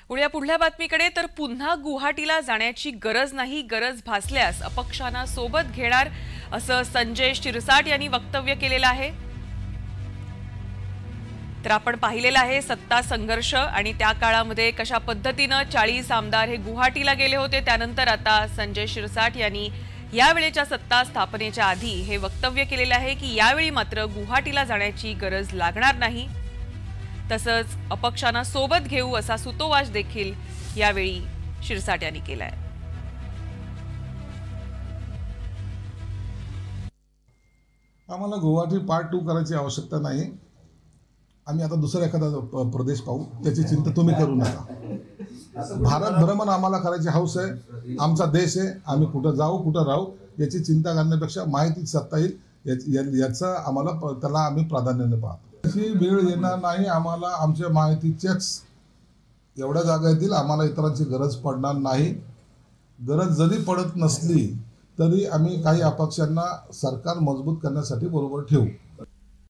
उद्या पुढल्या बातमीकडे तर पुन्हा गुवाहाटीला जाण्याची गरज नाही, गरज भासल्यास अपक्षांना सोबत घेणार असं संजय शिरसाट यांनी वक्तव्य केलेलं आहे। तर आपण पाहिलेलं आहे सत्ता संघर्ष आणि त्या काळामध्ये कशा पद्धतीने 40 आमदार हे गुवाहाटीला गेले होते। त्यानंतर आता संजय शिरसाट यांनी यावेळेच्या सत्ता स्थापनेच्या आधी हे वक्तव्य केलेलं आहे की यावेळी मात्र गुवाहाटीला जाण्याची गरज लागणार नाही, तसंच अपक्षांना सोबत घेऊ असा सुतोवाच देखील यावेळी शिरसाट यांनी केलाय। आम्हाला गुवाहाटी पार्ट 2 करायची आवश्यकता नाही। आम्ही आता दुसरा एखादा प्रदेश पाहू, त्याची चिंता तुम्ही करू नका। भारत भ्रमण आम्हाला करायची हौस आहे, आमचा देश आहे, आम्ही कुठं जाऊ कुठं राहू याची चिंता करण्यापेक्षा माहिती सत्ता येईल याचं आम्हाला त्याला आम्ही प्राधान्याने पाहतो। अशी वेळ येणार नाही आम्हाला, आमच्या माहितीच्याच एवढ्या जागा येतील, आम्हाला इतरांची गरज पडणार नाही। गरज जरी पडत नसली तरी आम्ही काही अपक्षांना सरकार मजबूत करण्यासाठी बरोबर ठेवू।